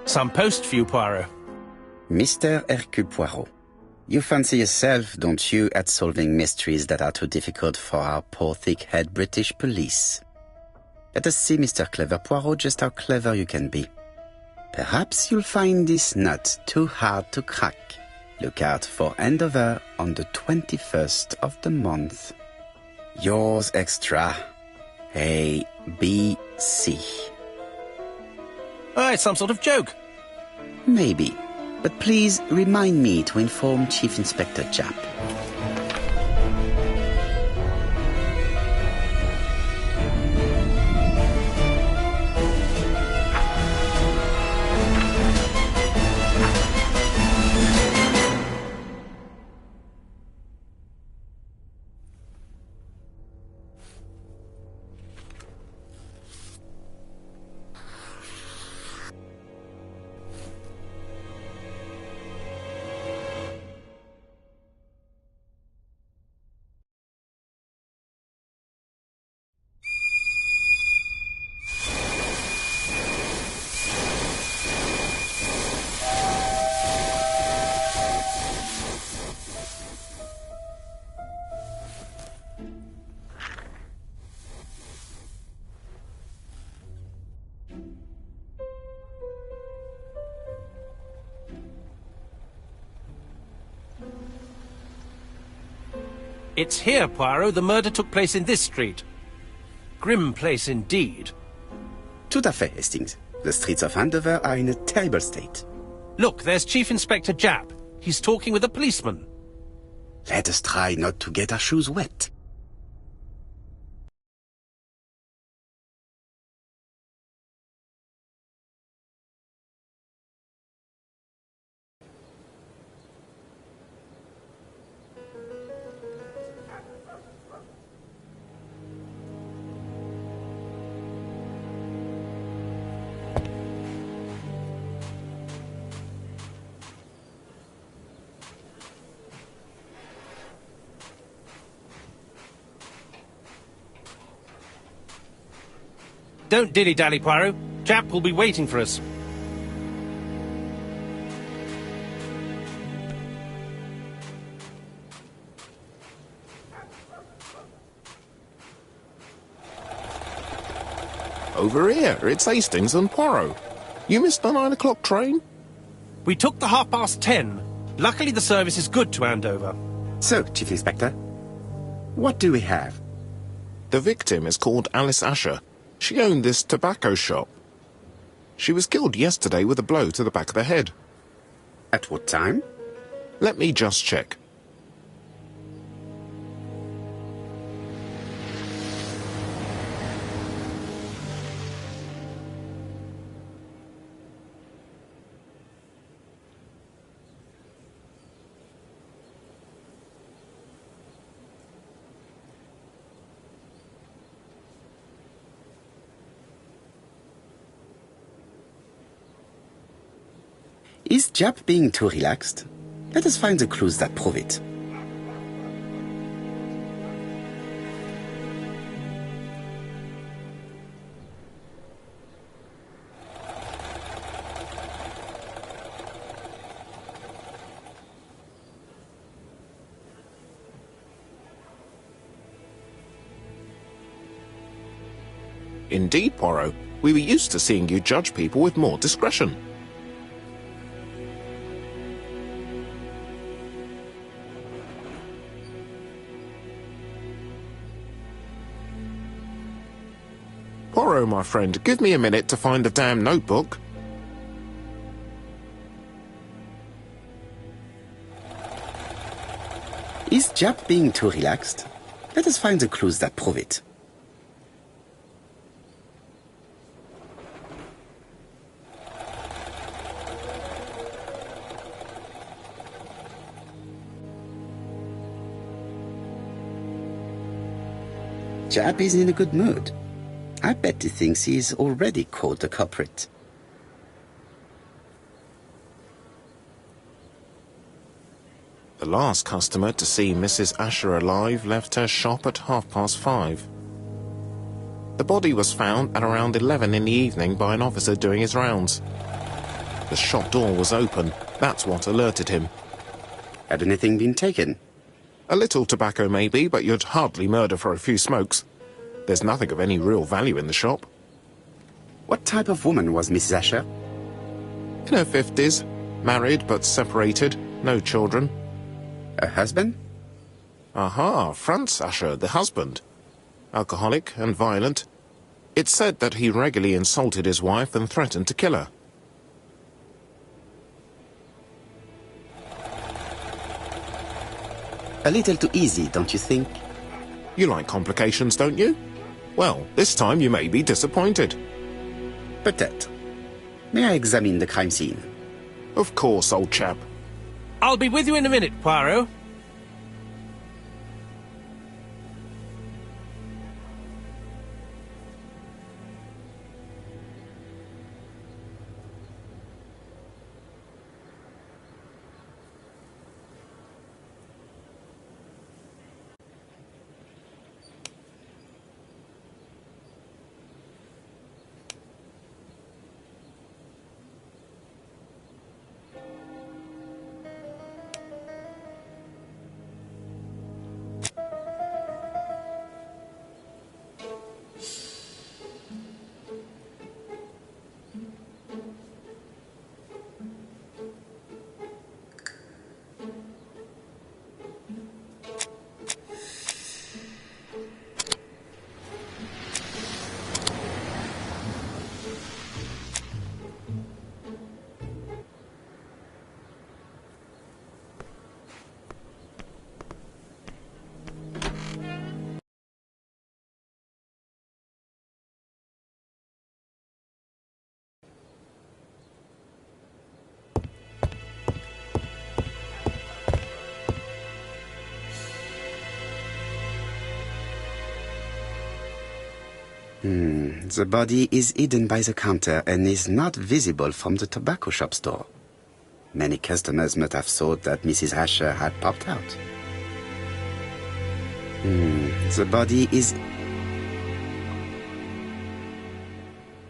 Some post for you, Poirot. Mr. Hercule Poirot, you fancy yourself, don't you, at solving mysteries that are too difficult for our poor thick-head British police. Let us see, Mr. Clever Poirot, just how clever you can be. Perhaps you'll find this nut too hard to crack. Look out for Andover on the 21st of the month. Yours extra, A, B, C. Oh, it's some sort of joke. Maybe, but please remind me to inform Chief Inspector Japp. It's here, Poirot. The murder took place in this street. Grim place indeed. Tout à fait, Hastings. The streets of Andover are in a terrible state. Look, there's Chief Inspector Japp. He's talking with a policeman. Let us try not to get our shoes wet. Don't dilly-dally, Poirot. Japp will be waiting for us. Over here, it's Hastings and Poirot. You missed the 9 o'clock train? We took the 10:30. Luckily the service is good to Andover. So, Chief Inspector, what do we have? The victim is called Alice Asher. She owned this tobacco shop. She was killed yesterday with a blow to the back of the head. At what time? Let me just check. Is Japp being too relaxed? Let us find the clues that prove it. Indeed, Poirot. We were used to seeing you judge people with more discretion. Poirot, my friend, give me a minute to find the damn notebook. Is Japp being too relaxed? Let us find the clues that prove it. Japp is in a good mood. I bet he thinks he's already caught the culprit. The last customer to see Mrs. Asher alive left her shop at 5:30. The body was found at around 11 in the evening by an officer doing his rounds. The shop door was open. That's what alerted him. Had anything been taken? A little tobacco maybe, but you'd hardly murder for a few smokes. There's nothing of any real value in the shop. What type of woman was Mrs. Asher? In her 50s, married but separated, no children. Her husband? Aha, Franz Asher, the husband. Alcoholic and violent. It's said that he regularly insulted his wife and threatened to kill her. A little too easy, don't you think? You like complications, don't you? Well, this time you may be disappointed. Peut-être. May I examine the crime scene? Of course, old chap. I'll be with you in a minute, Poirot. The body is hidden by the counter and is not visible from the tobacco shop's door. Many customers must have thought that Mrs. Asher had popped out. The body is...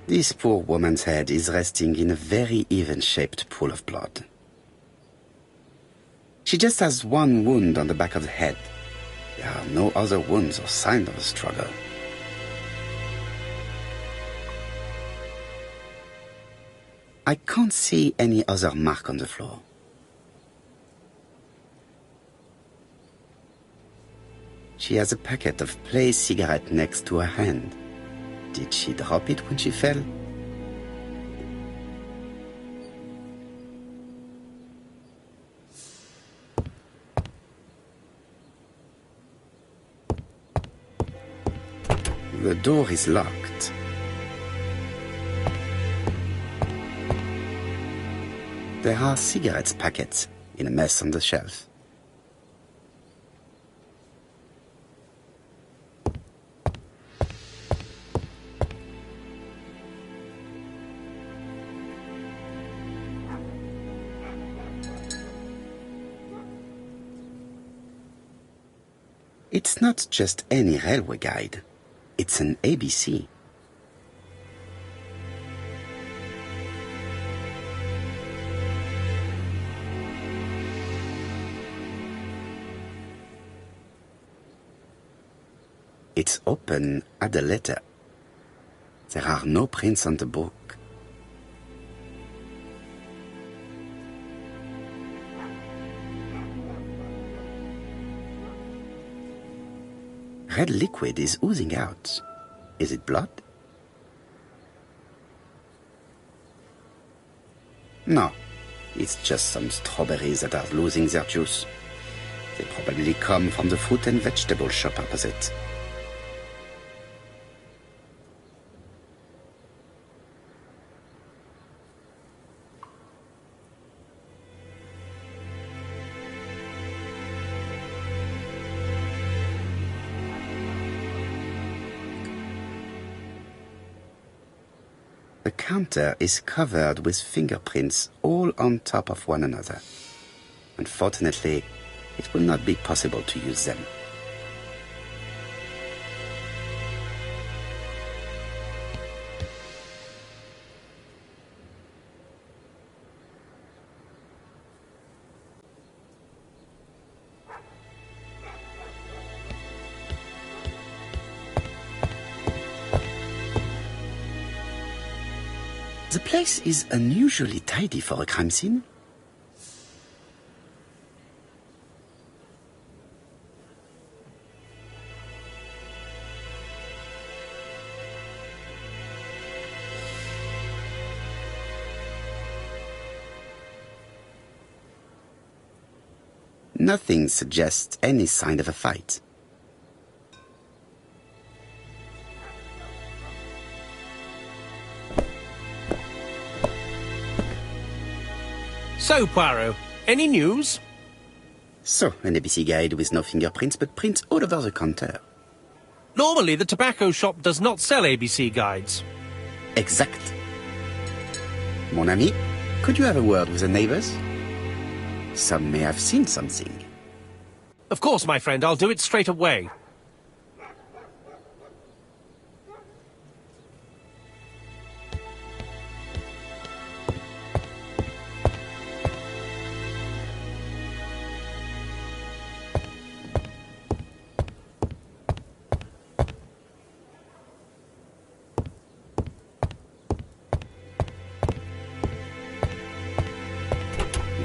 This poor woman's head is resting in a very even-shaped pool of blood. She just has one wound on the back of the head. There are no other wounds or signs of a struggle. I can't see any other mark on the floor. She has a packet of placed cigarette next to her hand. Did she drop it when she fell? The door is locked. There are cigarette packets in a mess on the shelf. It's not just any railway guide. It's an ABC. It's open at the letter. There are no prints on the book. Red liquid is oozing out. Is it blood? No, it's just some strawberries that are losing their juice. They probably come from the fruit and vegetable shop opposite. The counter is covered with fingerprints all on top of one another. Unfortunately, it will not be possible to use them. place is unusually tidy for a crime scene. Nothing suggests any sign of a fight. So, Poirot, any news? So, an ABC guide with no fingerprints, but prints all over the counter. Normally, the tobacco shop does not sell ABC guides. Exact. Mon ami, could you have a word with the neighbors? Some may have seen something. Of course, my friend, I'll do it straight away.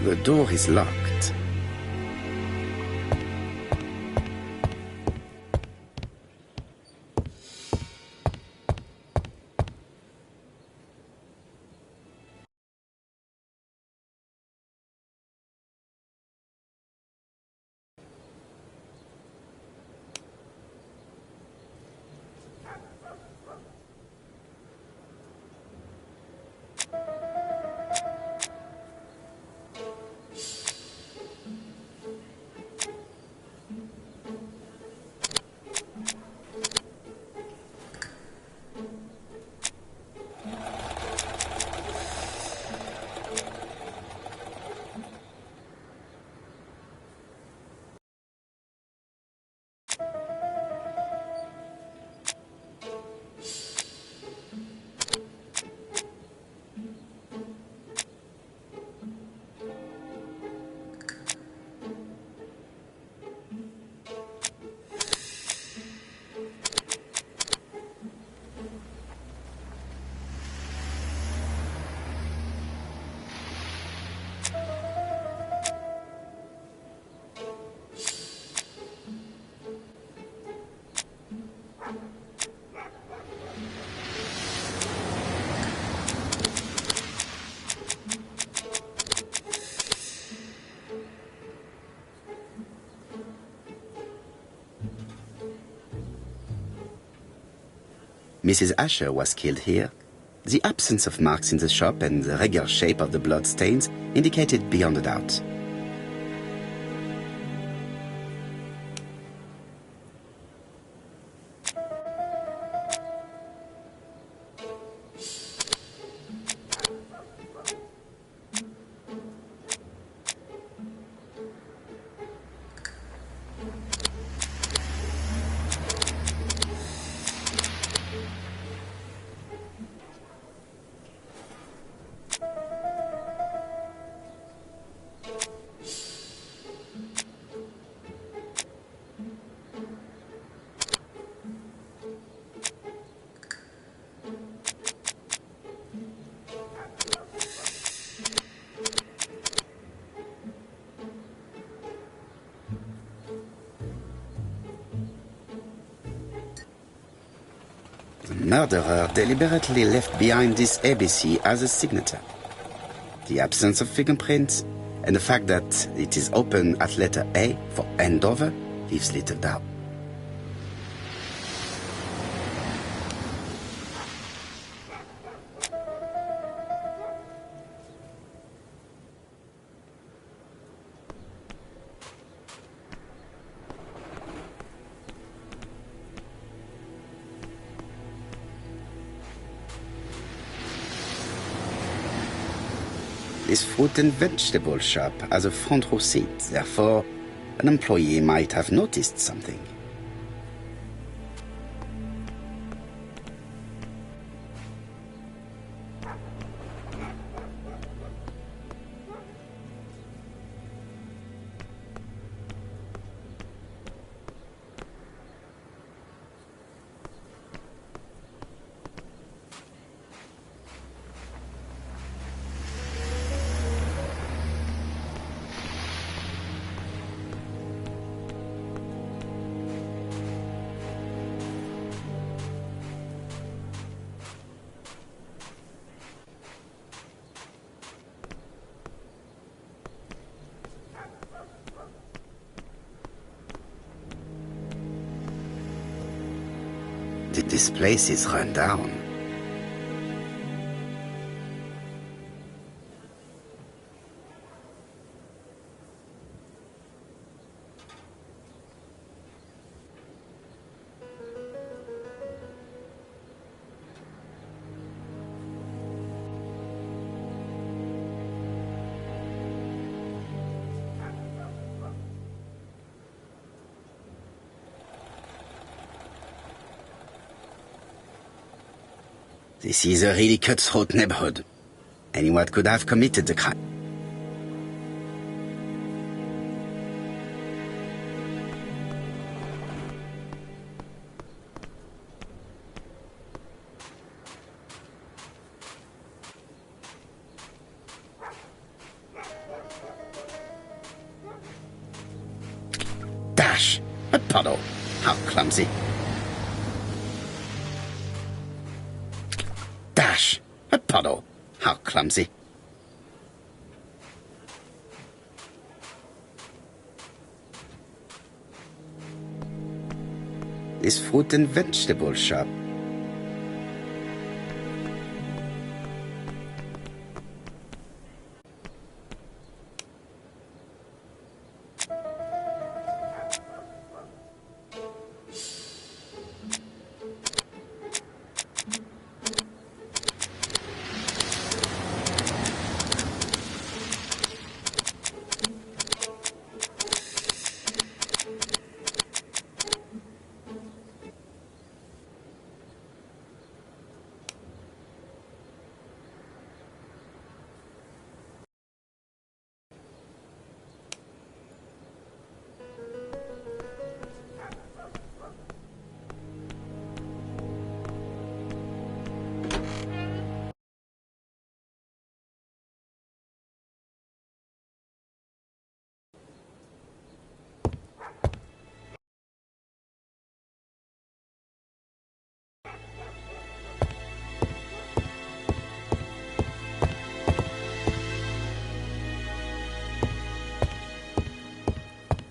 The door is locked. Mrs. Asher was killed here. The absence of marks in the shop and the regular shape of the blood stains indicated beyond a doubt. The murderer deliberately left behind this ABC as a signature. The absence of fingerprints and the fact that it is open at letter A for Andover leaves little doubt. This fruit and vegetable shop has a front row seat, therefore an employee might have noticed something. This place is run down. This is a really cutthroat neighborhood. Anyone could have committed the crime. Dash! A puddle! How clumsy! Dash! A puddle! How clumsy! This fruit and vegetable shop.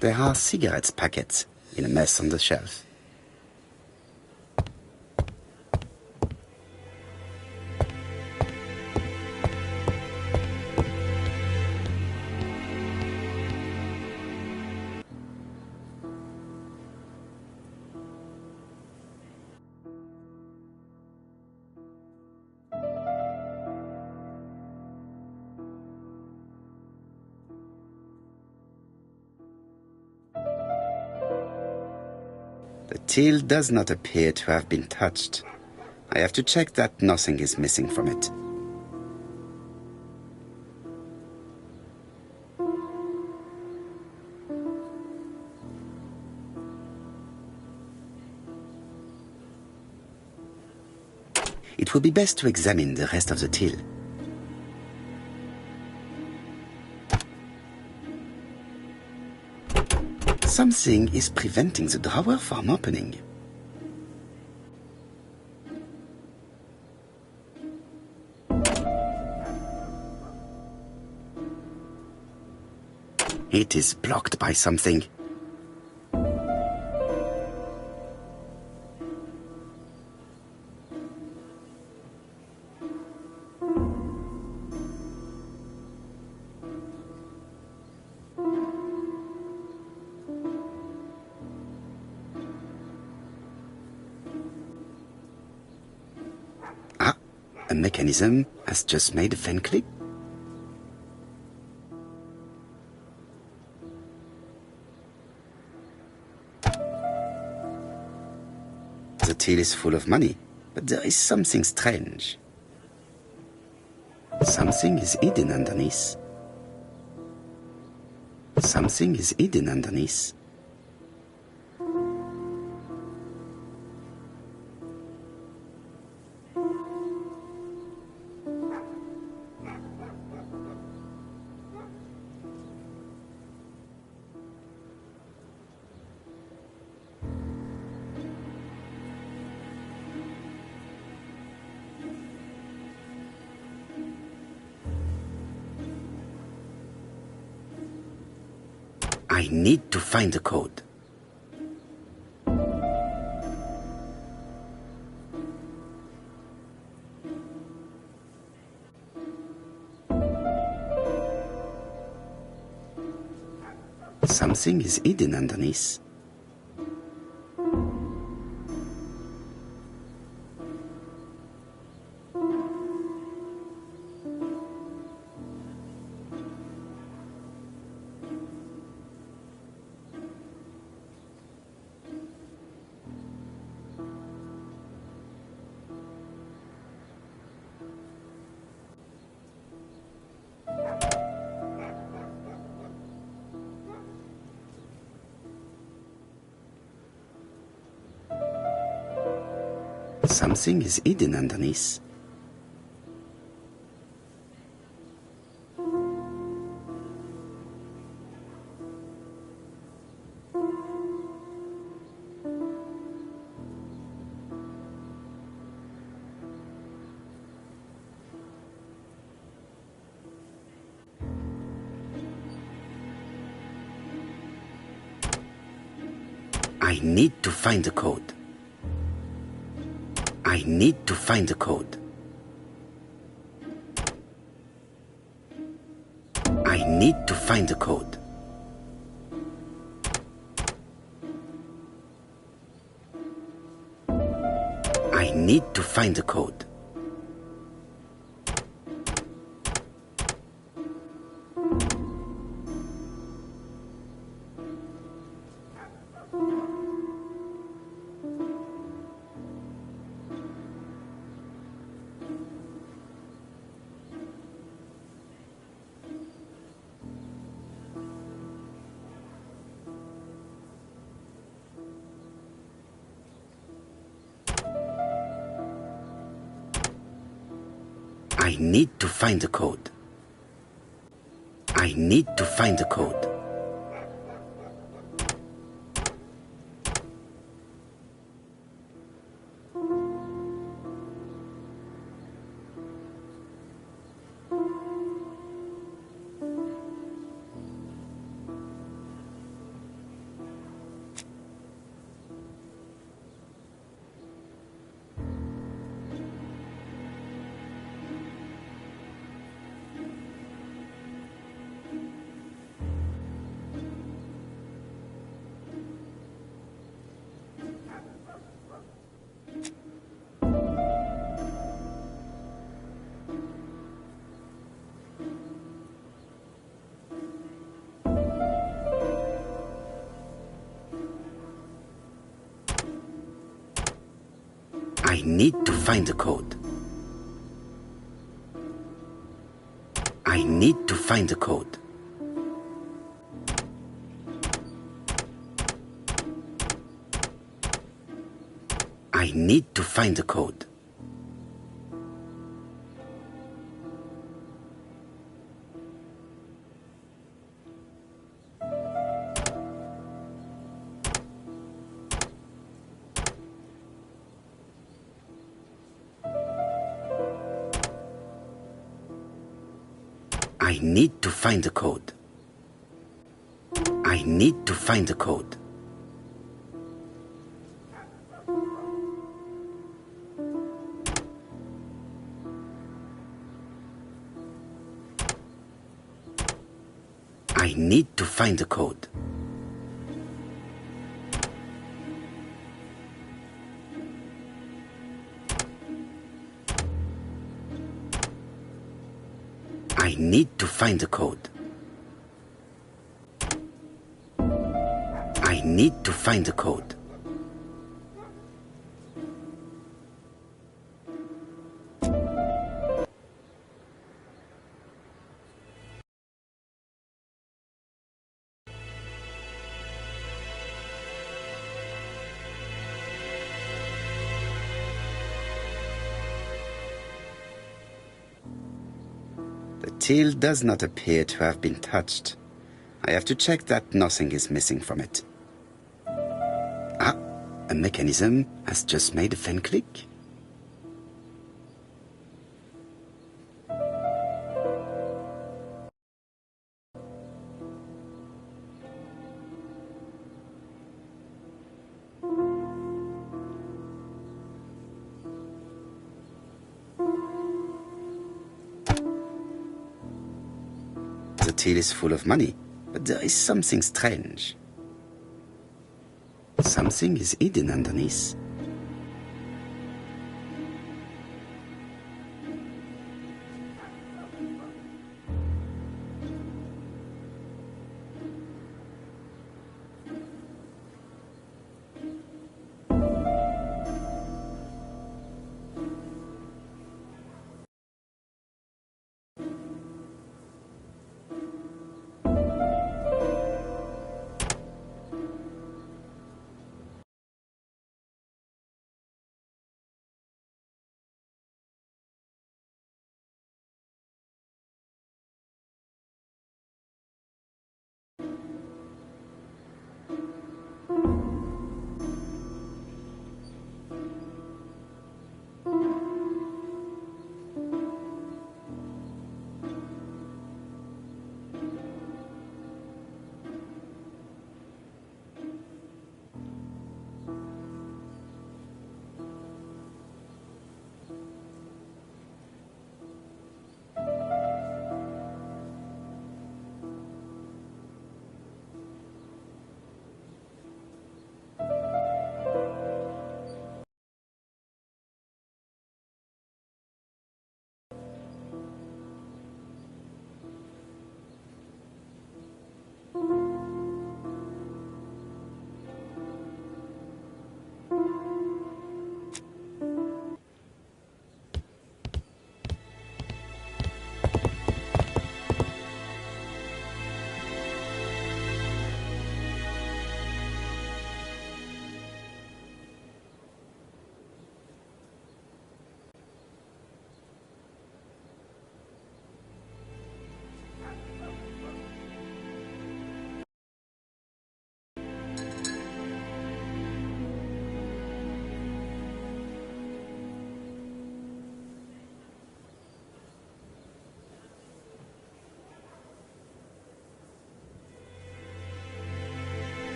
There are cigarettes packets in a mess on the shelf. The till does not appear to have been touched. I have to check that nothing is missing from it. It will be best to examine the rest of the till. Something is preventing the drawer from opening. It is blocked by something. A mechanism has just made a fan click. The till is full of money, but there is something strange. Something is hidden underneath. Something is hidden underneath. I need to find the code. Something is hidden underneath. Something is hidden underneath. I need to find the code. I need to find the code. I need to find the code. I need to find the code. I need to find the code. I need to find the code. I need to find the code. I need to find the code. I need to find the code. I need to find the code. I need to find the code. I need to find the code. I need to find the code. I need to find the code. The till does not appear to have been touched. I have to check that nothing is missing from it. Ah, a mechanism has just made a faint click. The till is full of money, But there is something strange. Something is hidden underneath.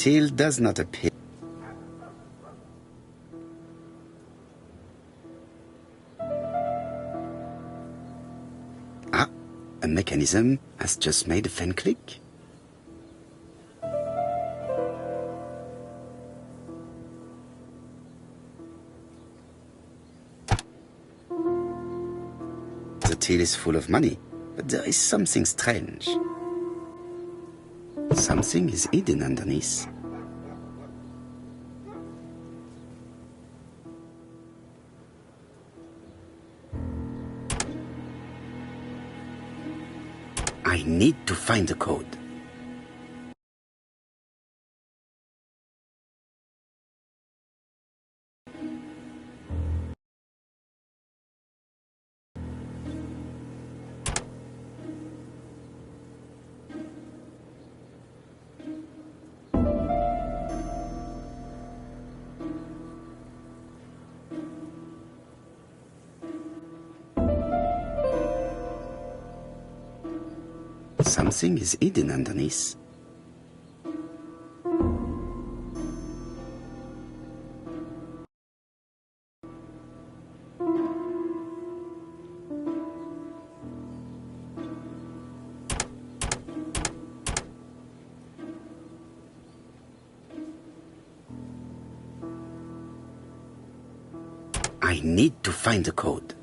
till does not appear. Ah, a mechanism has just made a fan click. The till is full of money, but there is something strange. Something is hidden underneath. I need to find the code. Something is hidden underneath. I need to find the code.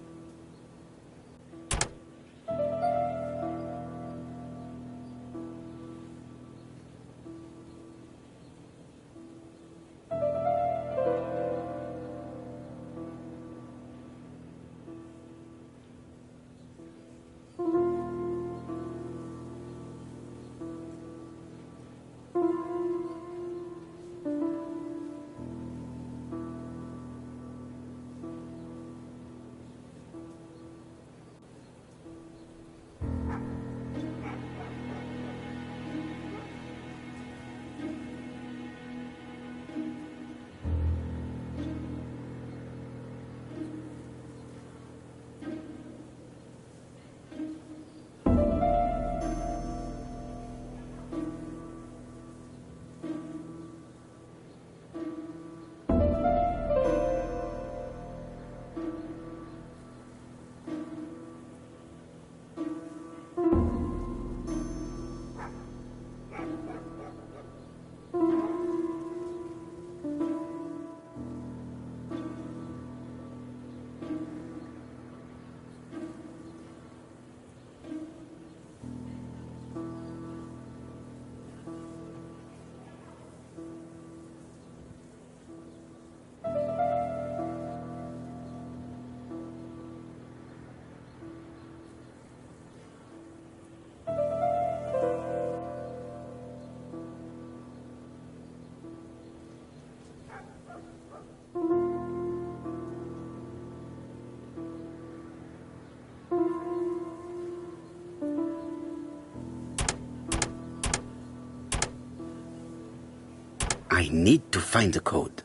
I need to find the code.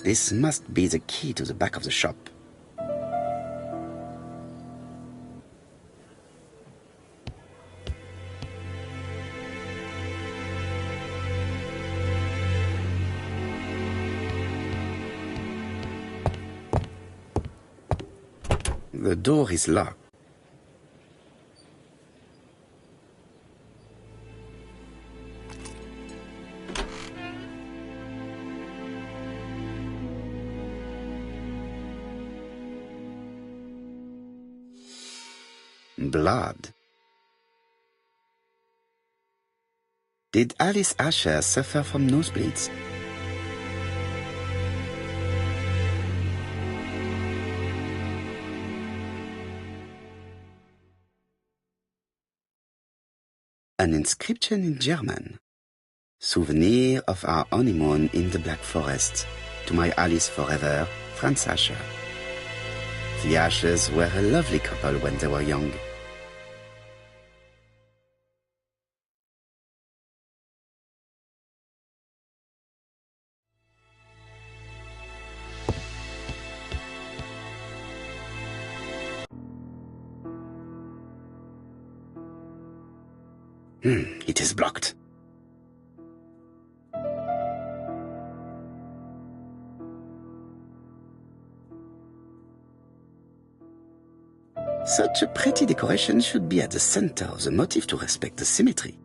This must be the key to the back of the shop. The door is locked. Blood. Did Alice Asher suffer from nosebleeds? An inscription in German. Souvenir of our honeymoon in the Black Forest. To my Alice forever, Franz Asher. The Ashers were a lovely couple when they were young. It is blocked. Such a pretty decoration should be at the center of the motif to respect the symmetry.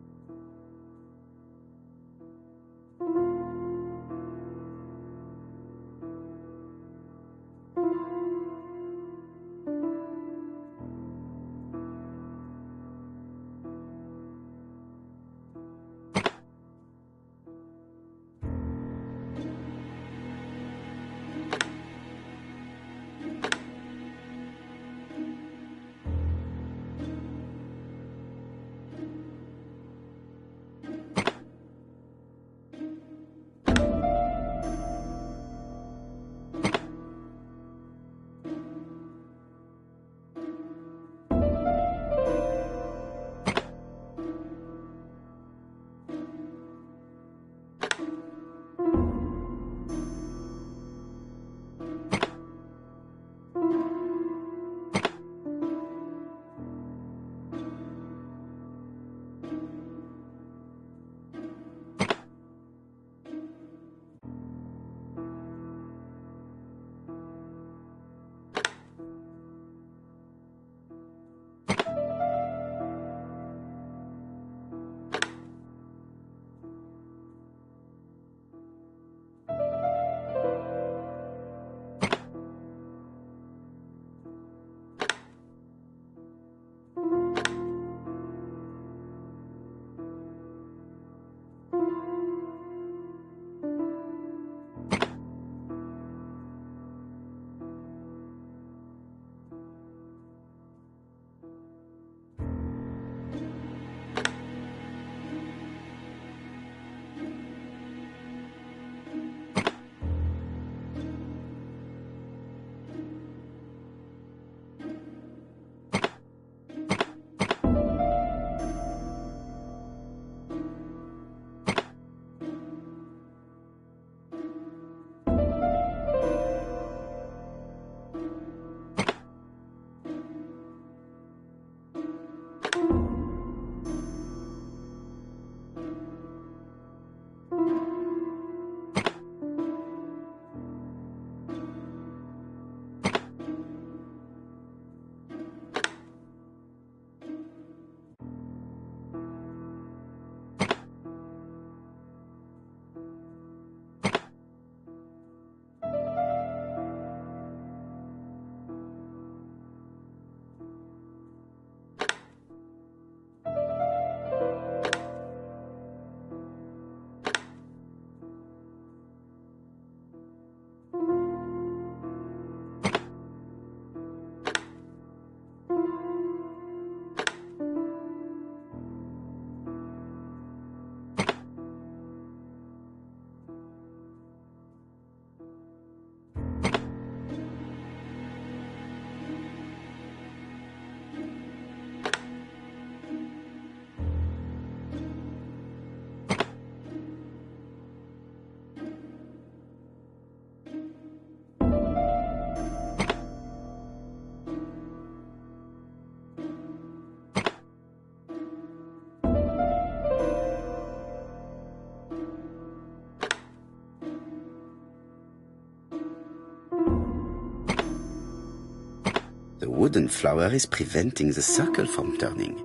The wooden flower is preventing the circle from turning.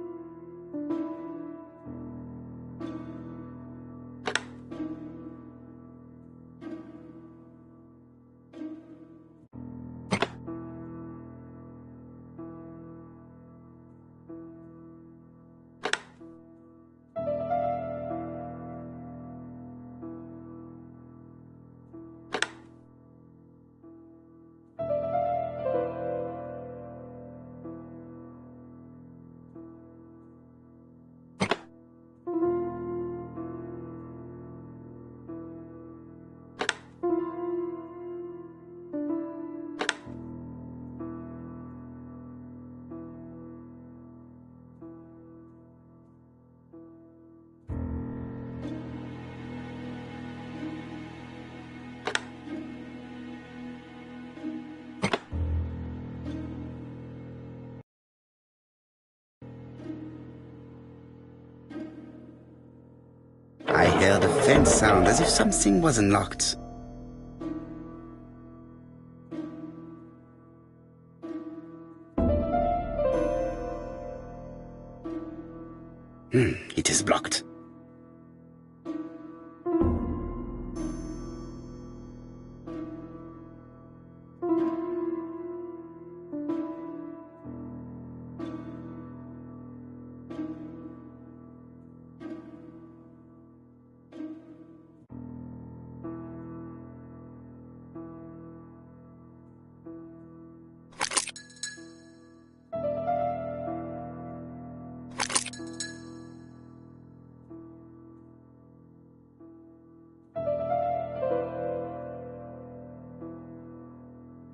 I heard a faint sound as if something was unlocked. It is blocked.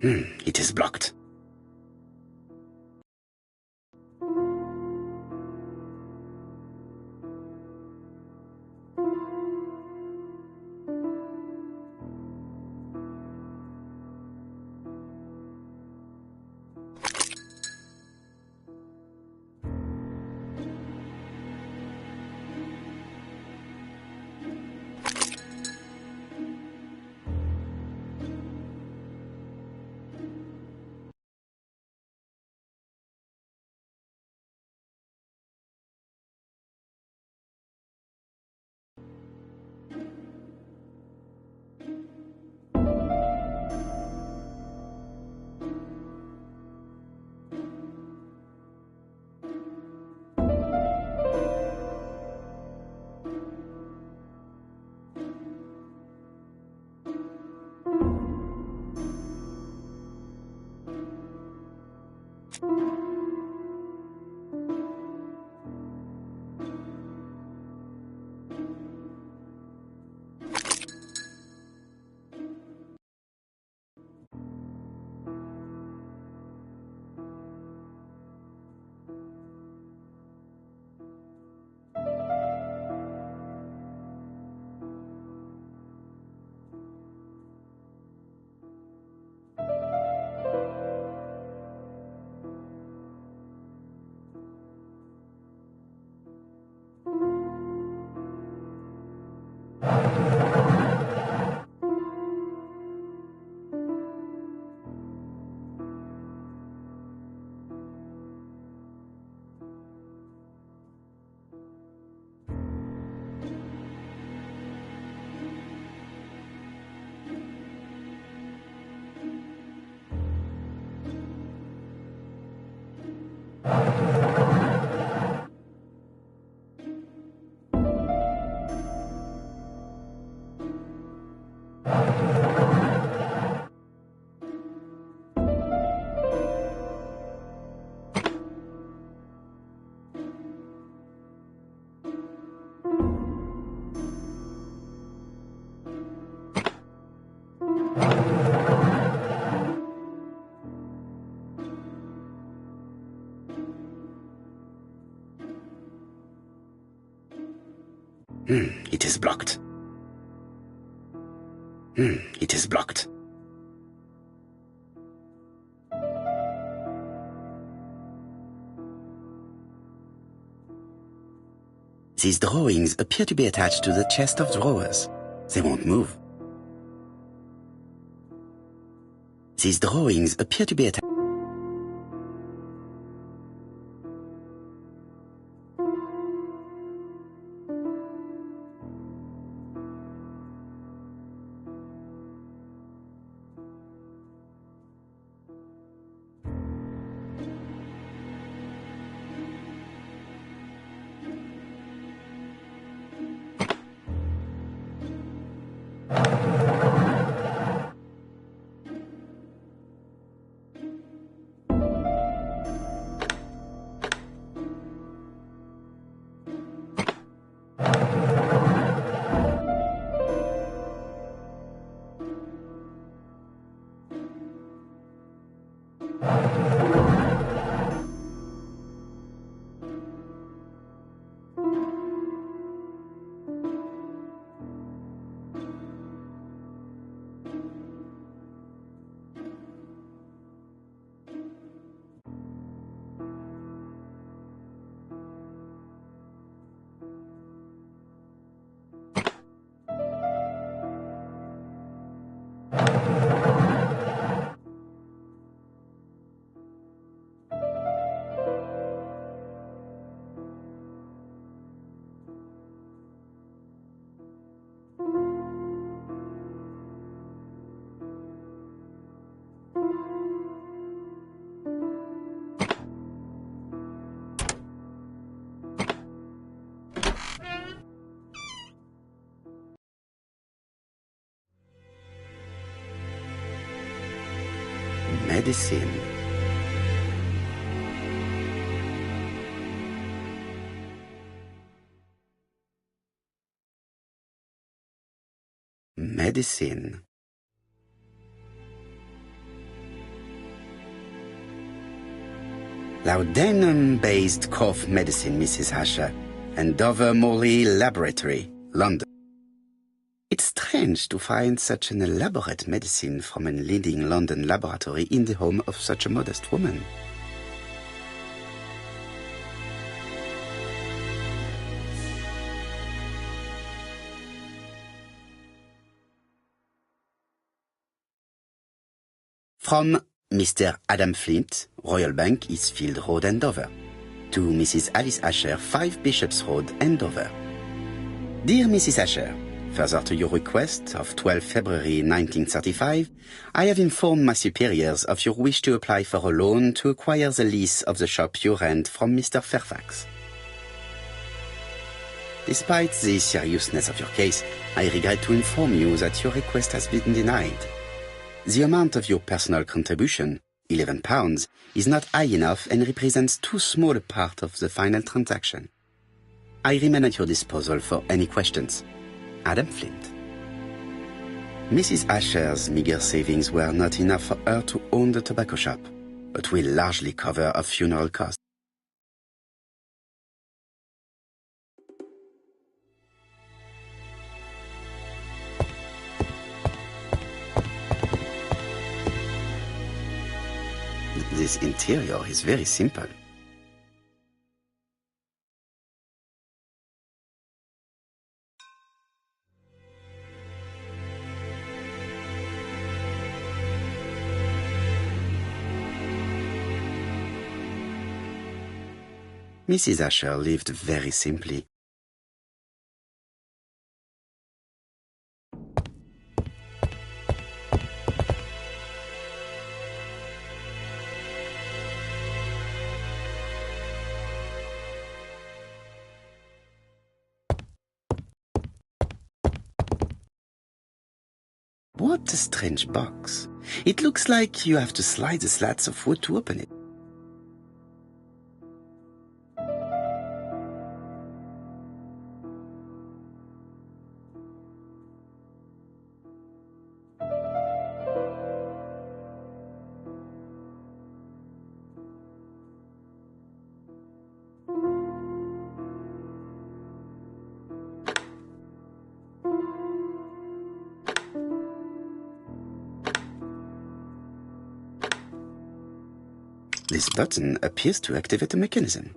It is blocked. It is blocked. It is blocked. These drawings appear to be attached to the chest of drawers. They won't move. These drawings appear to be attached. Medicine. Medicine. Laudanum-based cough medicine, Mrs. Asher, and Dover Morley Laboratory, London. It's strange to find such an elaborate medicine from a leading London laboratory in the home of such a modest woman. From Mr. Adam Flint, Royal Bank, Eastfield Road, Andover, to Mrs. Alice Asher, 5 Bishops Road, Andover. Dear Mrs. Asher, further to your request of 12 February 1935, I have informed my superiors of your wish to apply for a loan to acquire the lease of the shop you rent from Mr. Fairfax. Despite the seriousness of your case, I regret to inform you that your request has been denied. The amount of your personal contribution, £11, is not high enough and represents too small a part of the final transaction. I remain at your disposal for any questions. Adam Flint. Mrs. Asher's meager savings were not enough for her to own the tobacco shop, but will largely cover her funeral costs. This interior is very simple. Mrs. Asher lived very simply. What a strange box. It looks like you have to slide the slats of wood to open it. This button appears to activate a mechanism.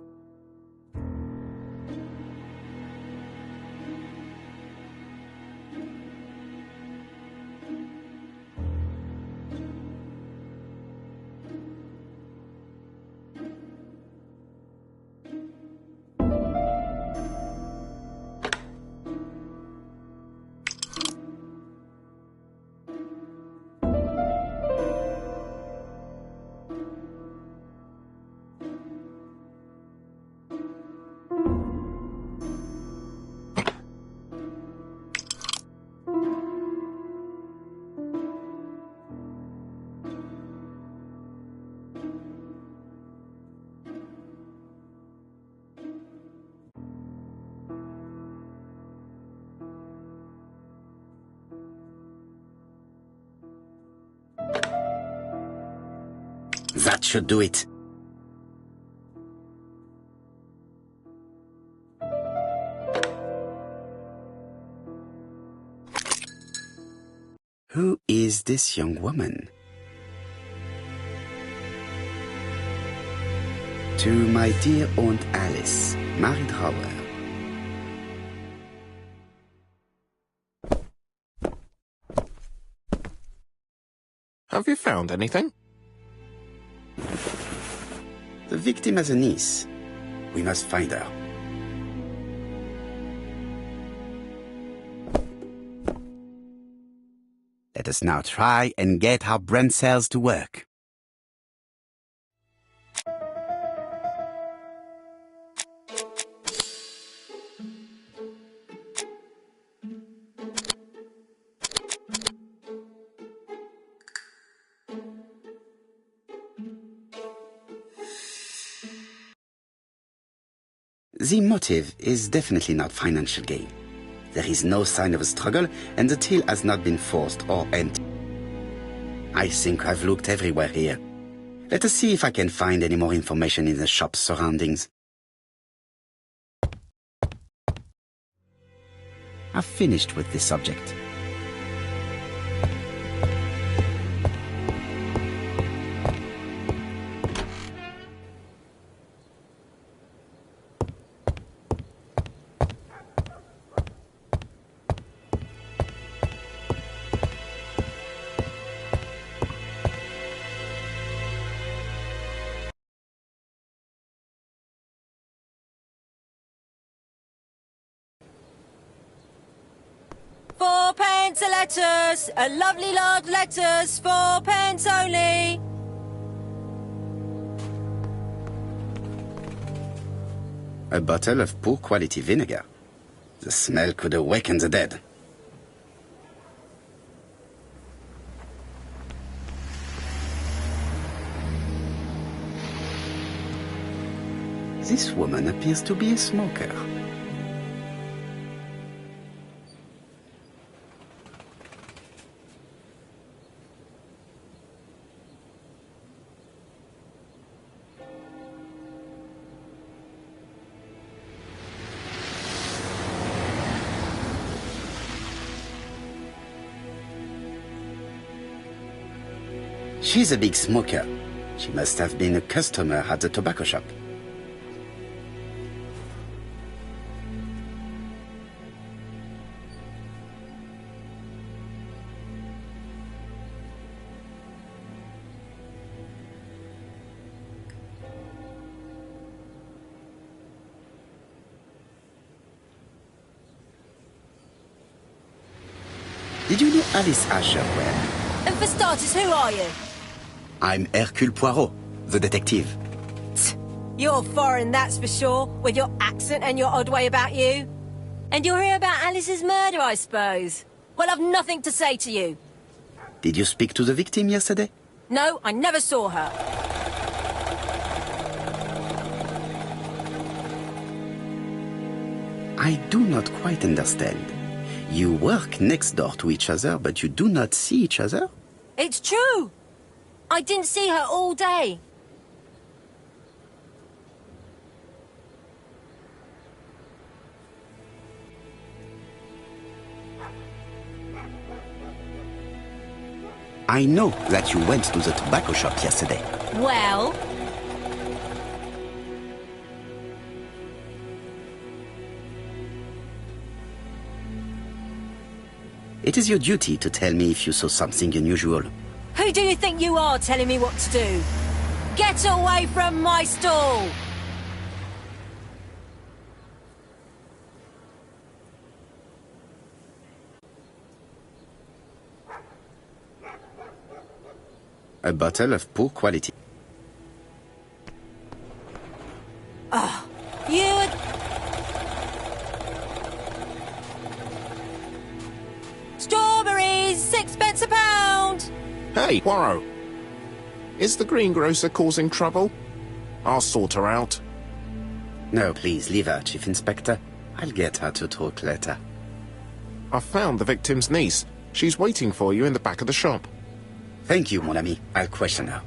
That should do it. Who is this young woman? To my dear Aunt Alice, married Howard. Have you found anything? The victim has a niece. We must find her. Let us now try and get our brain cells to work. The motive is definitely not financial gain. There is no sign of a struggle, and the till has not been forced or empty. I think I've looked everywhere here. Let us see if I can find any more information in the shop's surroundings. I've finished with this subject. £4 a lettuce, a lovely large lettuce, 4 pence only. A bottle of poor quality vinegar. The smell could awaken the dead. This woman appears to be a smoker. She's a big smoker. She must have been a customer at the tobacco shop. Did you know Alice Asher well? And for starters, who are you? I'm Hercule Poirot, the detective. You're foreign, that's for sure, with your accent and your odd way about you. And you're here about Alice's murder, I suppose. Well, I've nothing to say to you. Did you speak to the victim yesterday? No, I never saw her. I do not quite understand. You work next door to each other, but you do not see each other? It's true. I didn't see her all day. I know that you went to the tobacco shop yesterday. Well? It is your duty to tell me if you saw something unusual. Who do you think you are telling me what to do? Get away from my stall! A bottle of poor quality. Oh, you... Strawberries, 6 pence a pound! Hey, Poirot. Is the greengrocer causing trouble? I'll sort her out. No, please, leave her, Chief Inspector. I'll get her to talk later. I've found the victim's niece. She's waiting for you in the back of the shop. Thank you, mon ami. I'll question her.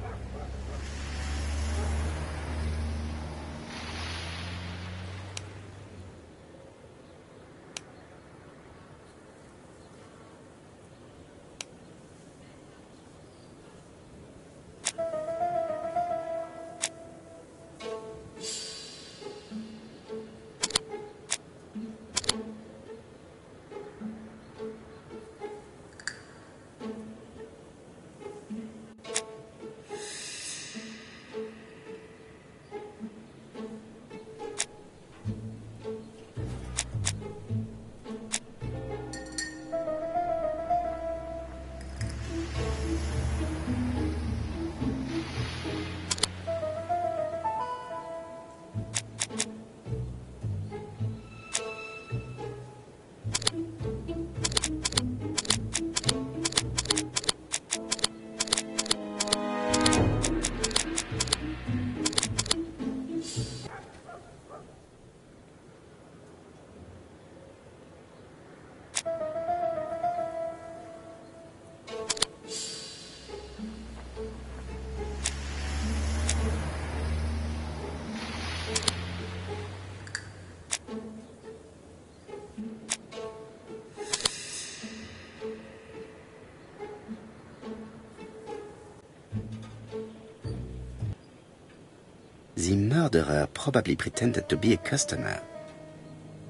murderer probably pretended to be a customer.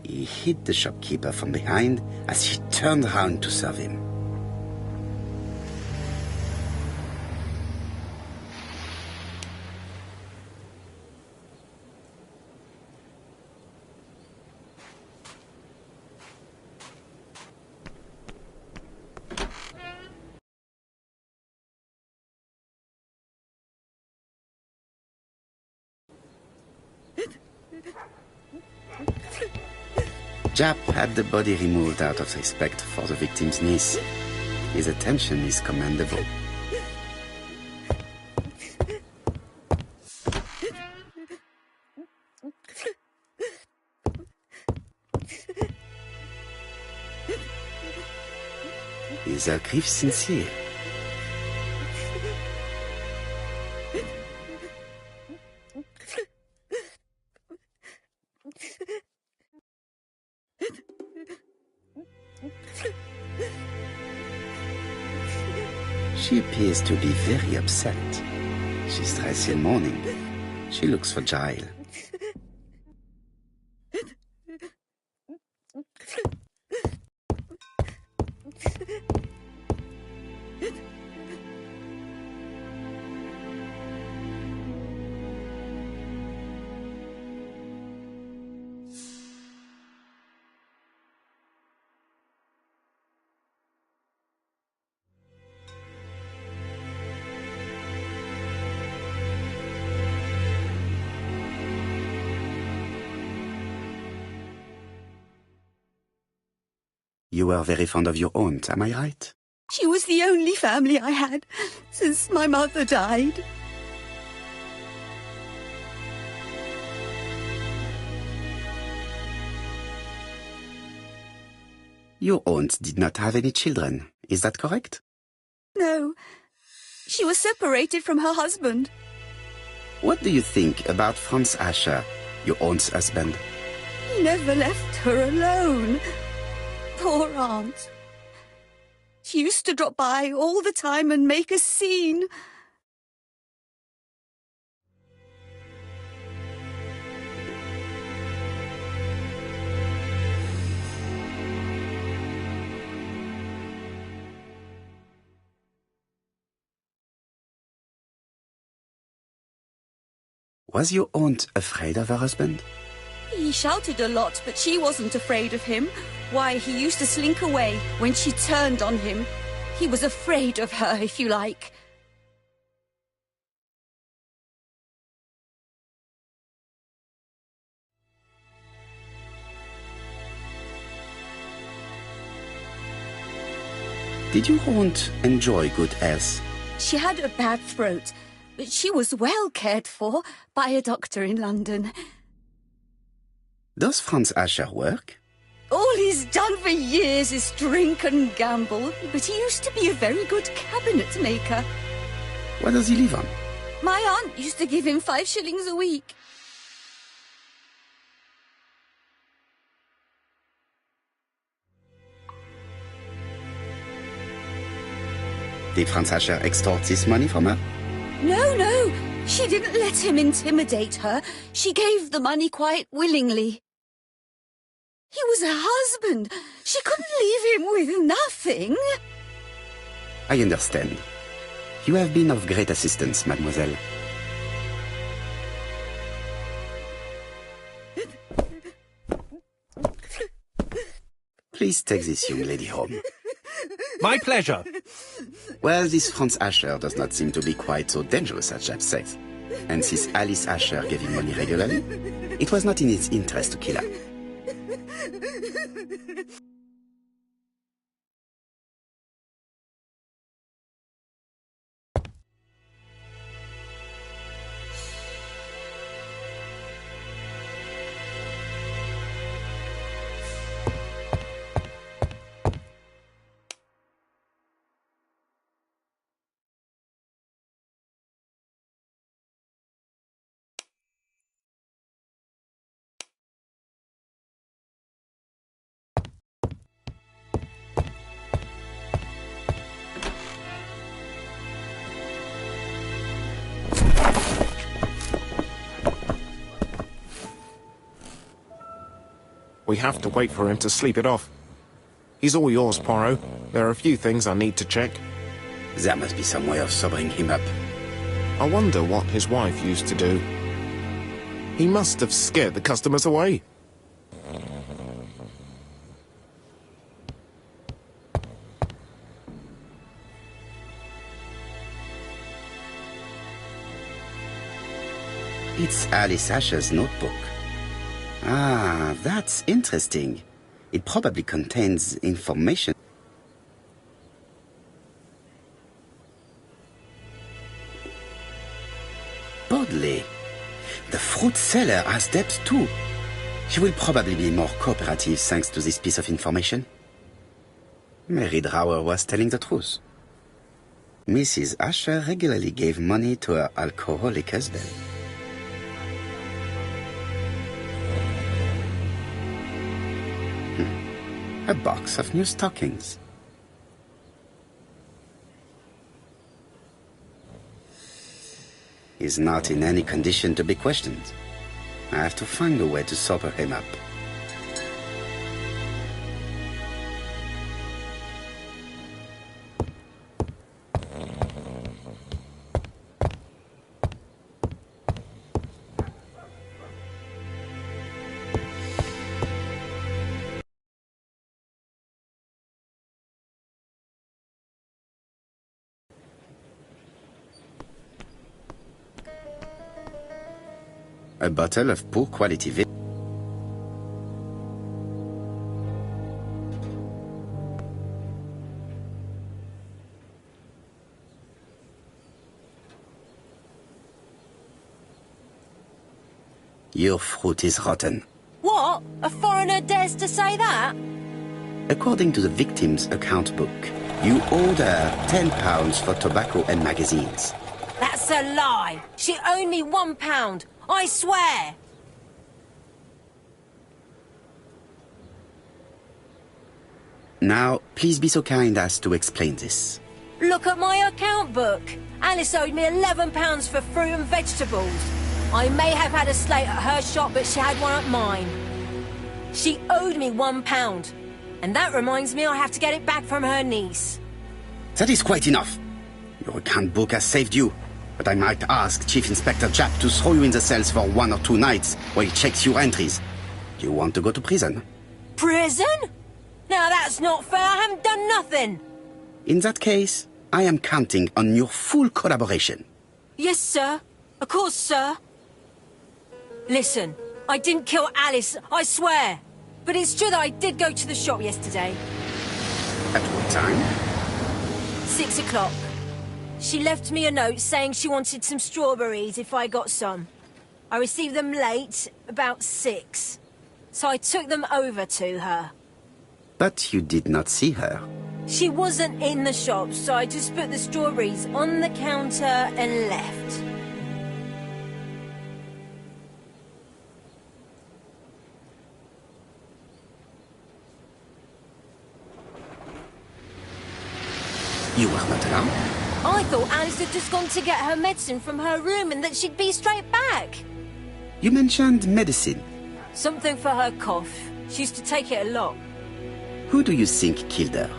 He hit the shopkeeper from behind as he turned around to serve him. Jap had the body removed out of respect for the victim's niece. His attention is commendable. Is her grief sincere? She appears to be very upset. She's dressed in mourning. She looks fragile. You were very fond of your aunt, am I right? She was the only family I had since my mother died. Your aunt did not have any children, is that correct? No, she was separated from her husband. What do you think about Franz Asher, your aunt's husband? He never left her alone. Poor aunt. She used to drop by all the time and make a scene. Was your aunt afraid of her husband? He shouted a lot, but she wasn't afraid of him. Why, he used to slink away when she turned on him. He was afraid of her, if you like. Did your aunt enjoy good health? She had a bad throat, but she was well cared for by a doctor in London. Does Franz Asher work? All he's done for years is drink and gamble, but he used to be a very good cabinet maker. What does he live on? My aunt used to give him 5 shillings a week. Did Franz Asher extort this money from her? No, she didn't let him intimidate her. She gave the money quite willingly. He was her husband. She couldn't leave him with nothing. I understand. You have been of great assistance, mademoiselle. Please take this young lady home. My pleasure. Well, this Franz Asher does not seem to be quite so dangerous as Jap says. And since Alice Asher gave him money regularly, it was not in his interest to kill her. We have to wait for him to sleep it off. He's all yours, Poirot. There are a few things I need to check. There must be some way of sobering him up. I wonder what his wife used to do. He must have scared the customers away. It's Alice Asher's notebook. Ah, that's interesting. It probably contains information. Bodley. The fruit seller has debts too. She will probably be more cooperative thanks to this piece of information. Mary Drower was telling the truth. Mrs. Asher regularly gave money to her alcoholic husband. A box of new stockings. He's not in any condition to be questioned. I have to find a way to sober him up. A bottle of poor quality vinegar. Your fruit is rotten. What? A foreigner dares to say that? According to the victim's account book, you owed her £10 for tobacco and magazines. That's a lie. She owed me £1. I swear. Now, please be so kind as to explain this. Look at my account book. Alice owed me £11 for fruit and vegetables. I may have had a slate at her shop, but she had one at mine. She owed me £1. And that reminds me I have to get it back from her niece. That is quite enough. Your account book has saved you. But I might ask Chief Inspector Japp to throw you in the cells for 1 or 2 nights while he checks your entries. Do you want to go to prison? Prison? Now that's not fair. I haven't done nothing. In that case, I am counting on your full collaboration. Yes, sir. Of course, sir. Listen, I didn't kill Alice, I swear. But it's true that I did go to the shop yesterday. At what time? 6 o'clock. She left me a note saying she wanted some strawberries if I got some. I received them late, about 6. So I took them over to her. But you did not see her. She wasn't in the shop, so I just put the strawberries on the counter and left. You were not alarmed? I thought Alice had just gone to get her medicine from her room and that she'd be straight back. You mentioned medicine. Something for her cough. She used to take it a lot. Who do you think killed her?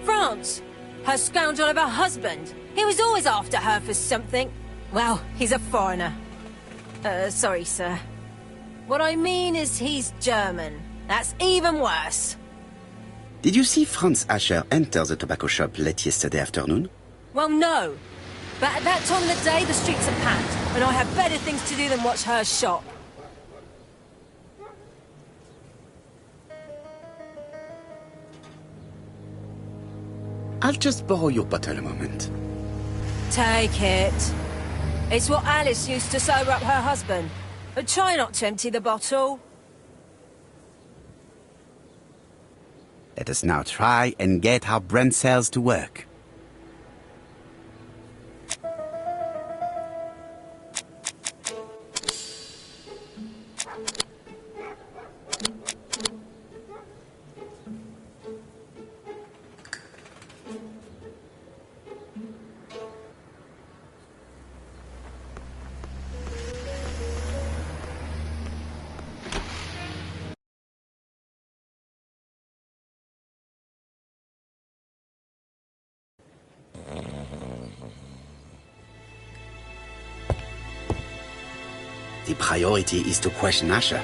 France. Her scoundrel of a husband. He was always after her for something. Well, he's a foreigner. Sorry, sir. What I mean is he's German. That's even worse. Did you see Franz Asher enter the tobacco shop late yesterday afternoon? Well, no. But at that time of the day, the streets are packed, and I have better things to do than watch her shop. I'll just borrow your bottle a moment. Take it. It's what Alice used to sober up her husband. But try not to empty the bottle. Let us now try and get our brain cells to work. the priority is to question Asher.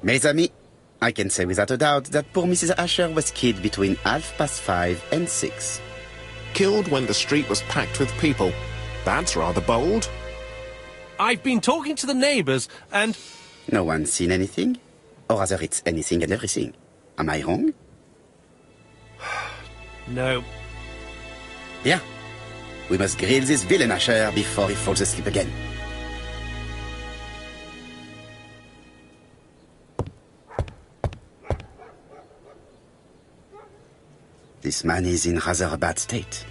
Mes amis, I can say without a doubt that poor Mrs. Asher was killed between 5:30 and 6. Killed when the street was packed with people. That's rather bold. I've been talking to the neighbours, and... No one's seen anything? Or rather, it's anything and everything. Am I wrong? No. Yeah. We must grill this villain Asher before he falls asleep again. This man is in rather a bad state.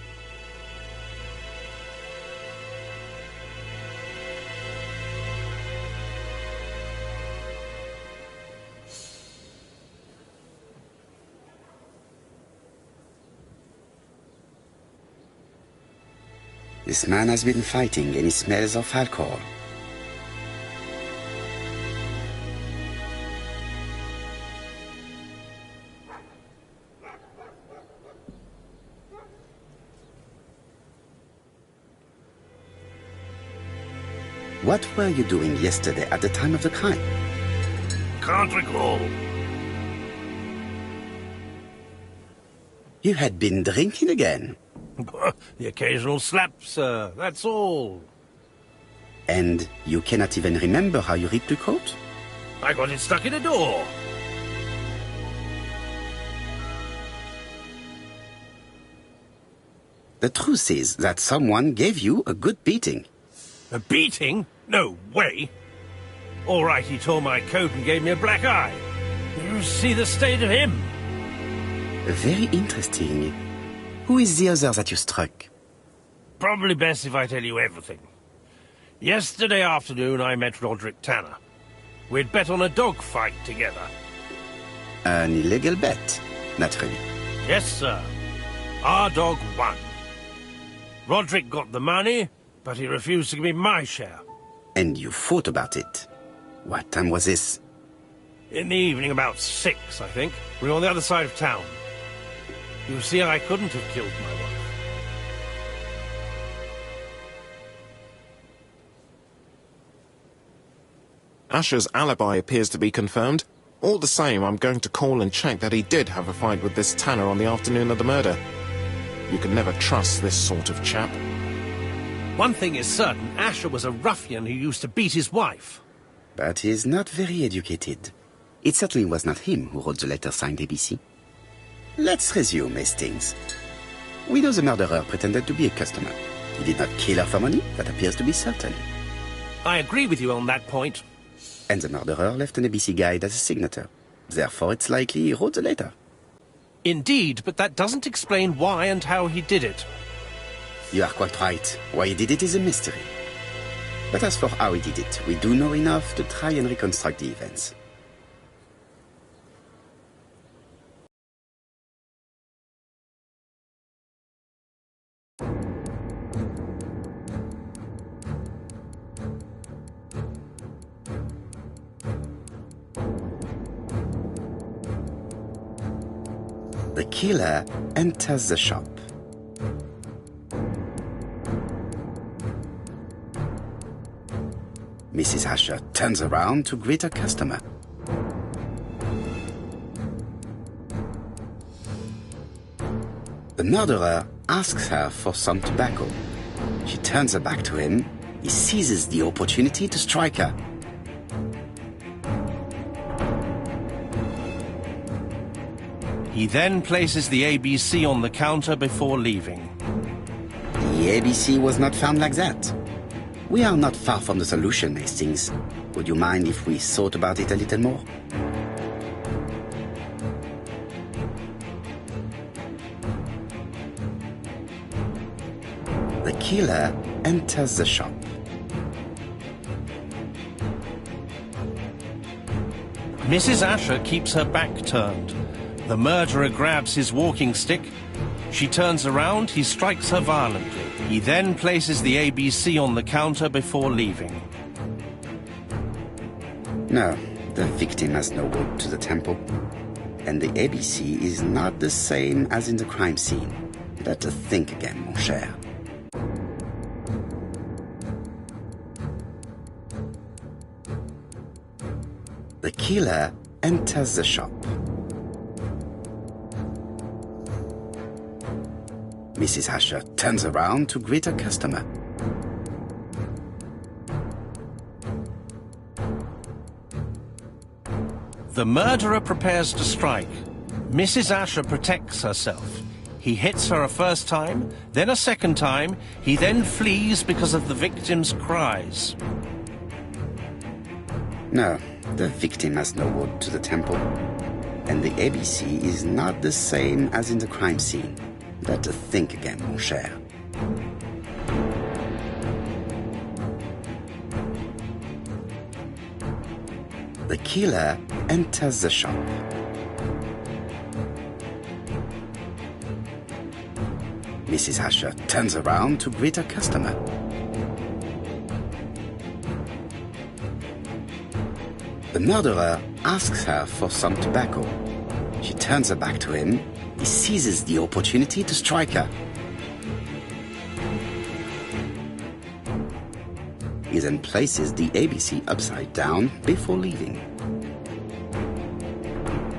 This man has been fighting and he smells of alcohol. What were you doing yesterday at the time of the crime? Can't recall. You had been drinking again. The occasional slap, sir, that's all. And you cannot even remember how you ripped the coat? I got it stuck in a door. The truth is that someone gave you a good beating. A beating? No way. All right, he tore my coat and gave me a black eye. You see the state of him? Very interesting. Who is the other that you struck? Probably best if I tell you everything. Yesterday afternoon, I met Roderick Tanner. We'd bet on a dog fight together. An illegal bet, naturally. Yes, sir. Our dog won. Roderick got the money, but he refused to give me my share. And you fought about it. What time was this? In the evening, about 6, I think. We were on the other side of town. You see, I couldn't have killed my wife. Asher's alibi appears to be confirmed. All the same, I'm going to call and check that he did have a fight with this Tanner on the afternoon of the murder. You can never trust this sort of chap. One thing is certain, Asher was a ruffian who used to beat his wife. But he is not very educated. It certainly was not him who wrote the letter signed ABC. Let's resume, Hastings. We know the murderer pretended to be a customer. He did not kill her for money, that appears to be certain. I agree with you on that point. And the murderer left an ABC guide as a signature. Therefore, it's likely he wrote the letter. Indeed, but that doesn't explain why and how he did it. You are quite right. Why he did it is a mystery. But as for how he did it, we do know enough to try and reconstruct the events. The killer enters the shop. Mrs. Asher turns around to greet her customer. The murderer asks her for some tobacco. She turns her back to him. He seizes the opportunity to strike her. He then places the ABC on the counter before leaving. The ABC was not found like that. We are not far from the solution, Hastings. Would you mind if we thought about it a little more? The killer enters the shop. Mrs. Asher keeps her back turned. The murderer grabs his walking stick. She turns around, he strikes her violently. He then places the ABC on the counter before leaving. No, the victim has no road to the temple. And the ABC is not the same as in the crime scene. Better think again, mon cher. The killer enters the shop. Mrs. Asher turns around to greet her customer. The murderer prepares to strike. Mrs. Asher protects herself. He hits her a first time, then a second time. He then flees because of the victim's cries. No, the victim has no road to the temple. And the ABC is not the same as in the crime scene. Better think again, mon cher. The killer enters the shop. Mrs. Asher turns around to greet her customer. The murderer asks her for some tobacco. She turns her back to him. He seizes the opportunity to strike her. He then places the ABC upside down before leaving.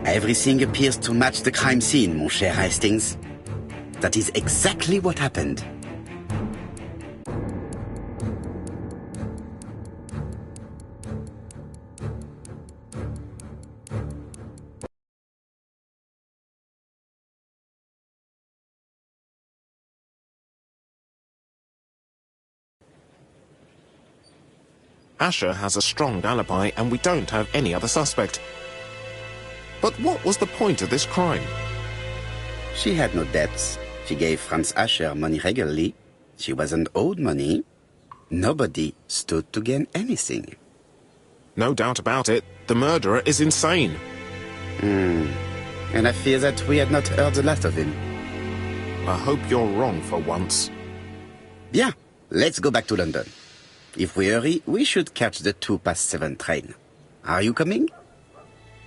Everything appears to match the crime scene, mon cher Hastings. That is exactly what happened. Asher has a strong alibi and we don't have any other suspect. But what was the point of this crime? She had no debts. She gave Franz Asher money regularly. She wasn't owed money. Nobody stood to gain anything. No doubt about it, the murderer is insane. And I fear that we had not heard the last of him. I hope you're wrong for once. Bien, let's go back to London. If we hurry, we should catch the 7:02 train. Are you coming?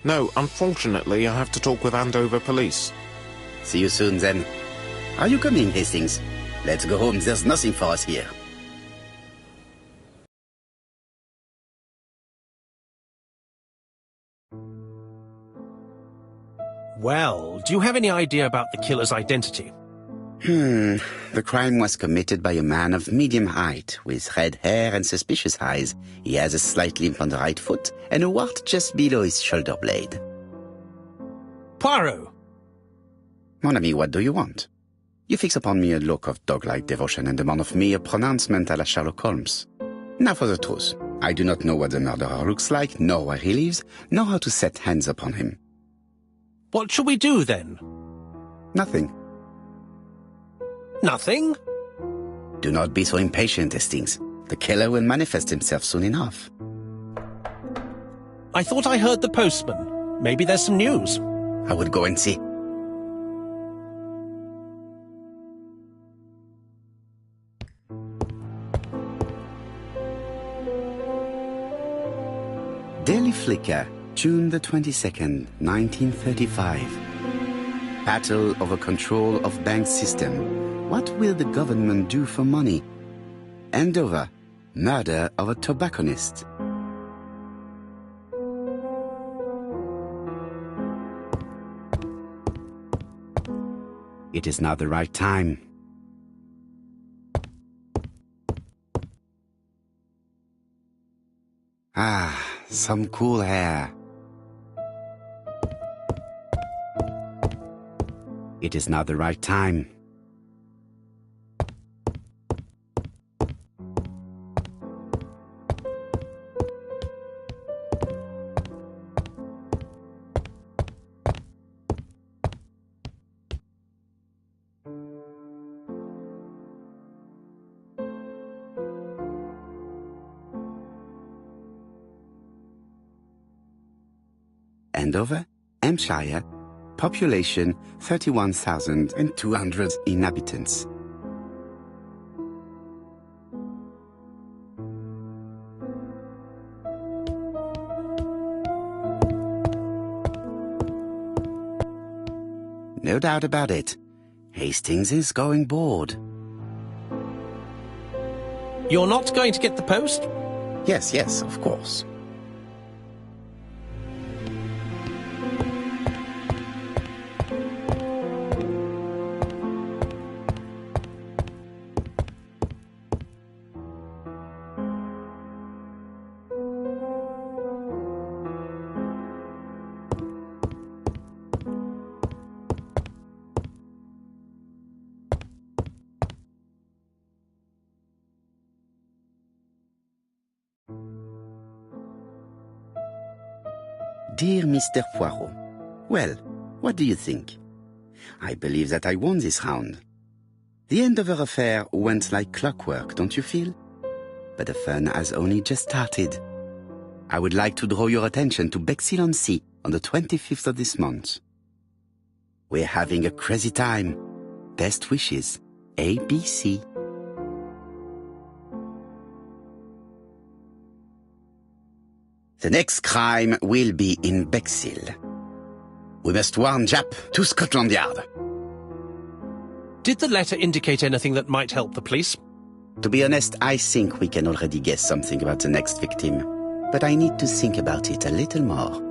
No, unfortunately, I have to talk with Andover police. See you soon, then. Are you coming, Hastings? Let's go home. There's nothing for us here. Well, do you have any idea about the killer's identity? The crime was committed by a man of medium height, with red hair and suspicious eyes. He has a slight limp on the right foot and a wart just below his shoulder blade. Poirot! Mon ami, what do you want? You fix upon me a look of dog-like devotion and demand of me a pronouncement à la Sherlock Holmes. Now for the truth. I do not know what the murderer looks like, nor where he lives, nor how to set hands upon him. What shall we do, then? Nothing. Nothing? Do not be so impatient, Hastings. The killer will manifest himself soon enough. I thought I heard the postman. Maybe there's some news. I would go and see. Daily Flicker, June the 22nd, 1935. Battle over control of bank system. What will the government do for money? Andover, murder of a tobacconist. It is not the right time. Ah, some cool air. It is not the right time. Andover, Hampshire, Population 31,200 inhabitants. No doubt about it. Hastings is going bored. You're not going to get the post? Yes, of course. Dear Mr. Poirot, well, what do you think? I believe that I won this round. The end of our affair went like clockwork, don't you feel? But the fun has only just started. I would like to draw your attention to Bexhill-on-Sea on the 25th of this month. We're having a crazy time. Best wishes, ABC. The next crime will be in Bexhill. We must warn Jap to Scotland Yard. Did the letter indicate anything that might help the police? To be honest, I think we can already guess something about the next victim. But I need to think about it a little more.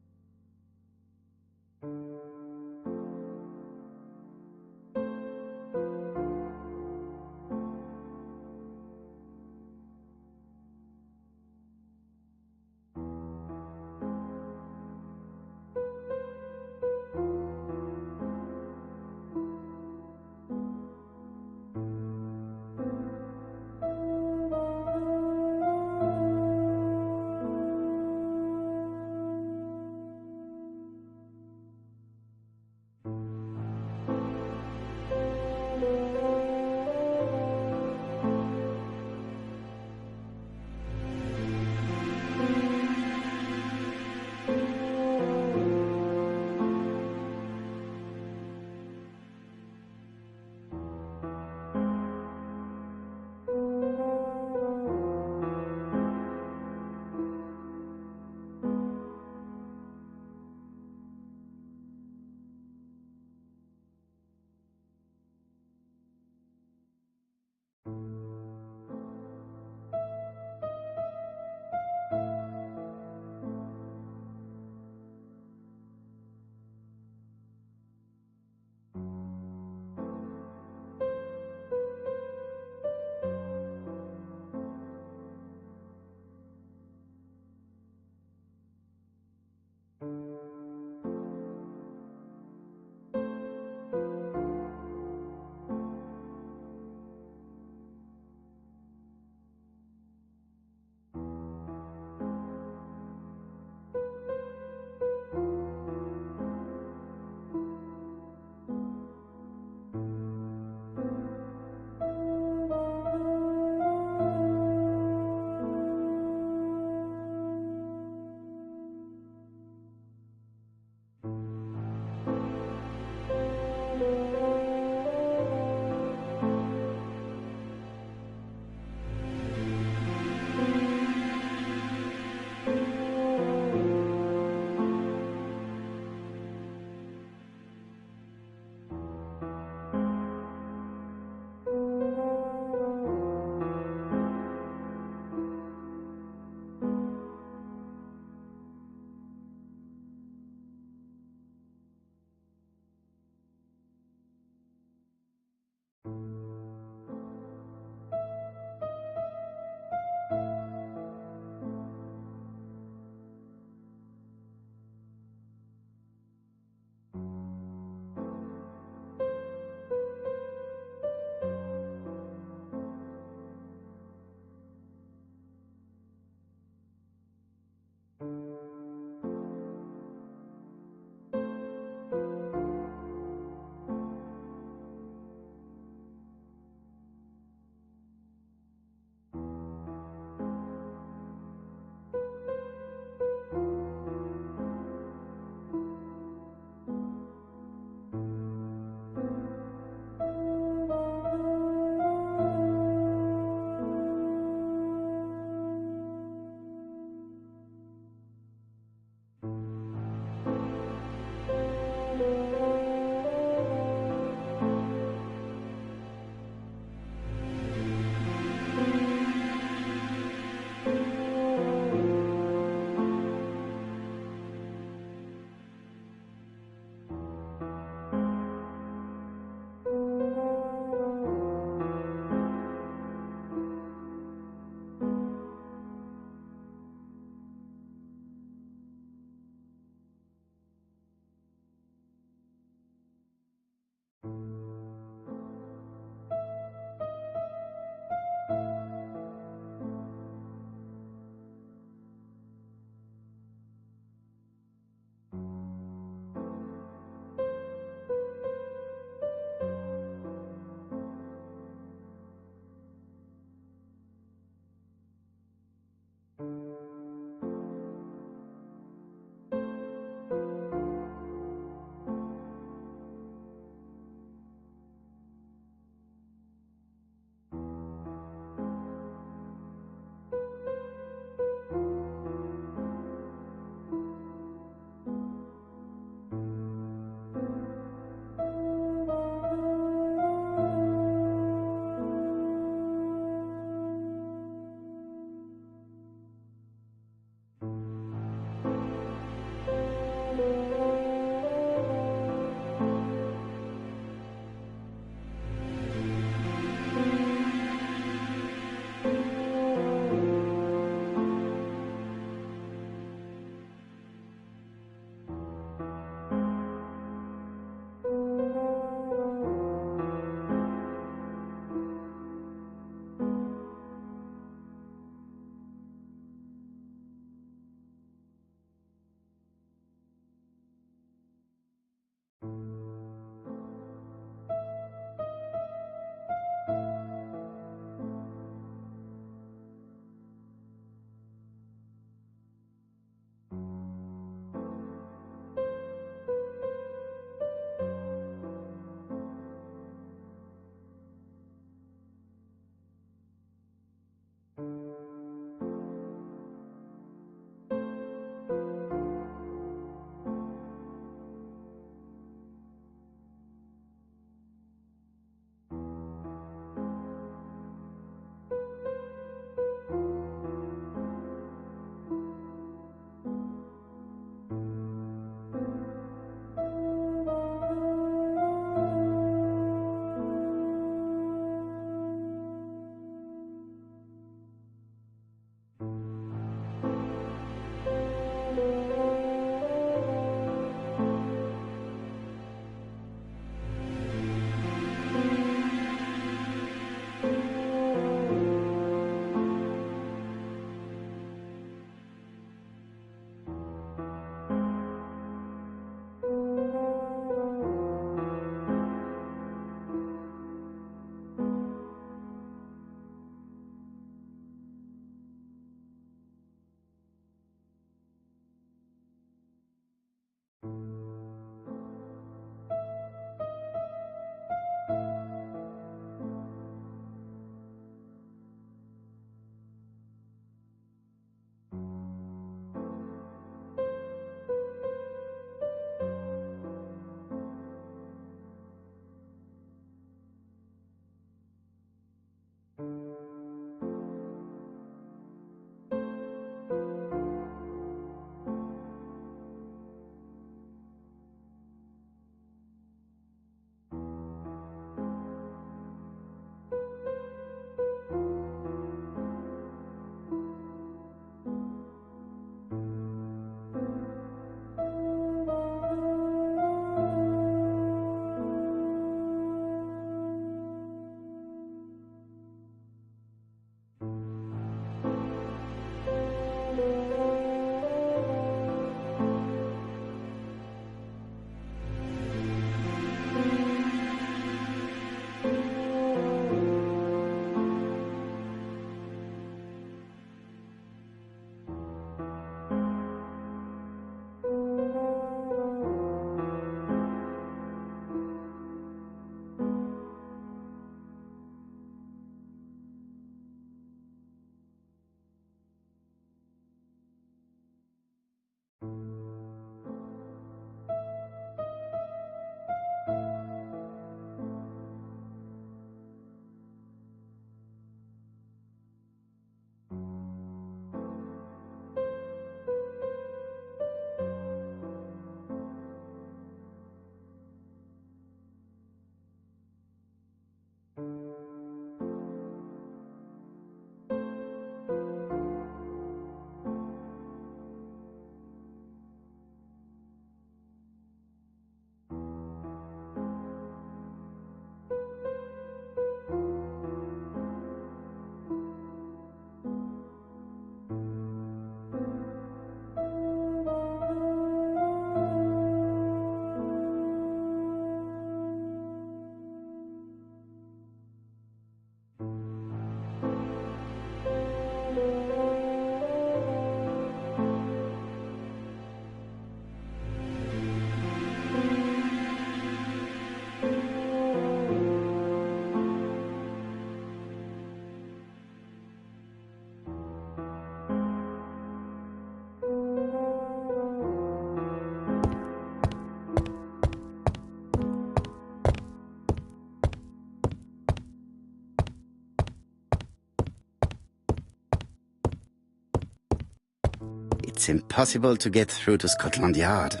It's impossible to get through to Scotland Yard.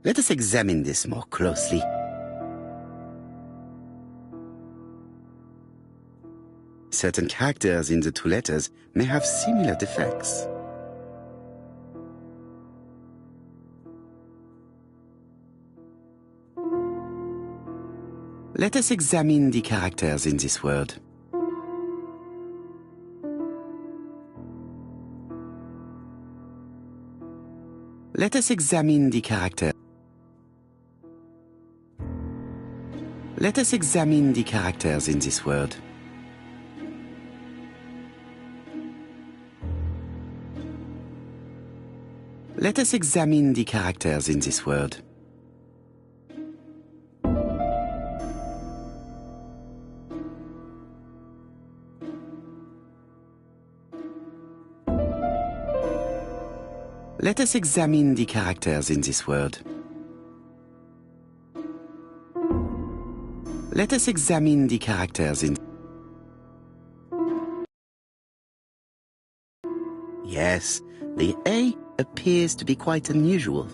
Let us examine this more closely. Certain characters in the two letters may have similar defects. Let us examine the characters in this word. Let us examine the character. Let us examine the characters in this word. Let us examine the characters in this word. Let us examine the characters in this word. Let us examine the characters in... Yes, the A appears to be quite unusual.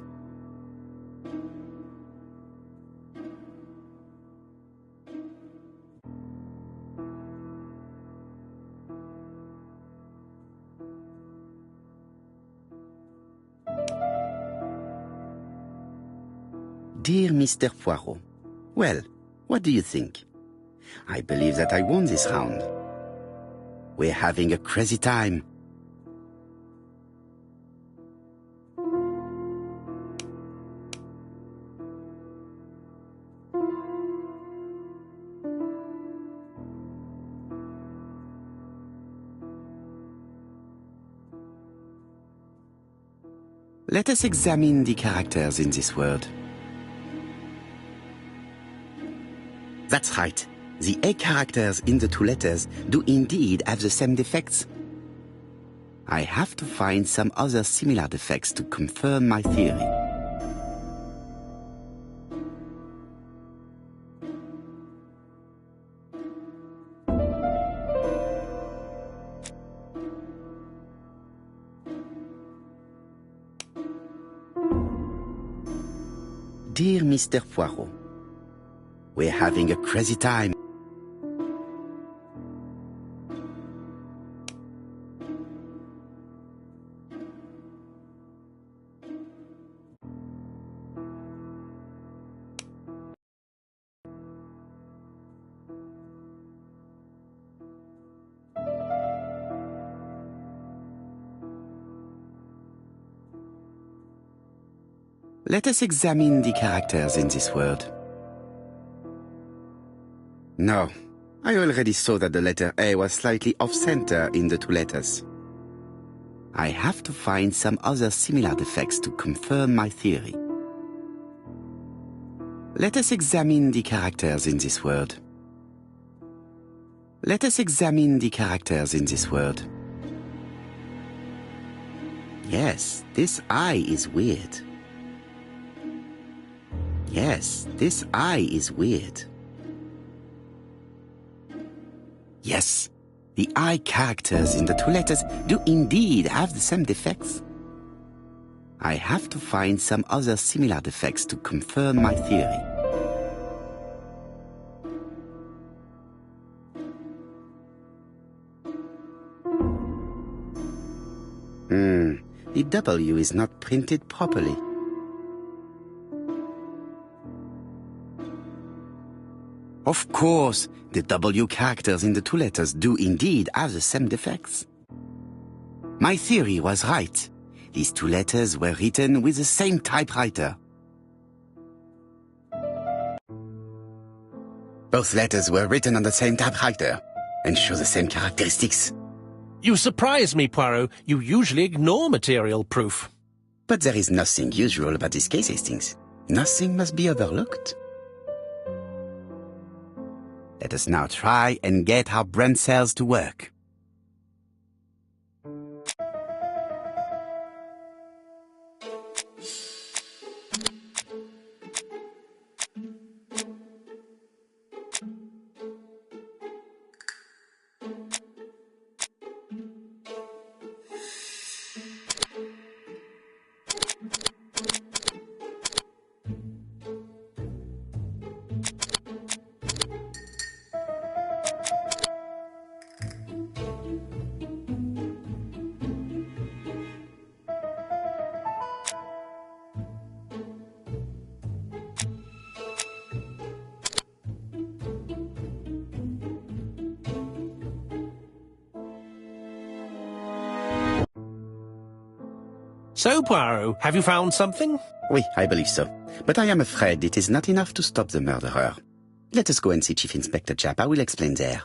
Dear Mr. Poirot, well, what do you think? I believe that I won this round. We're having a crazy time. Let us examine the characters in this word. That's right. The A characters in the two letters do indeed have the same defects. I have to find some other similar defects to confirm my theory. Dear Mr. Poirot, we're having a crazy time. Let us examine the characters in this word. No, I already saw that the letter A was slightly off-center in the two letters. I have to find some other similar defects to confirm my theory. Let us examine the characters in this word. Let us examine the characters in this word. Yes, this I is weird. Yes, this I is weird. Yes, the I characters in the two letters do indeed have the same defects. I have to find some other similar defects to confirm my theory. The W is not printed properly. Of course, the W characters in the two letters do indeed have the same defects. My theory was right. These two letters were written with the same typewriter. Both letters were written on the same typewriter and show the same characteristics. You surprise me, Poirot. You usually ignore material proof. But there is nothing usual about this case, Hastings. Nothing must be overlooked. Let us now try and get our brain cells to work. So, Poirot, have you found something? Oui, I believe so. But I am afraid it is not enough to stop the murderer. Let us go and see Chief Inspector Japp. I will explain there.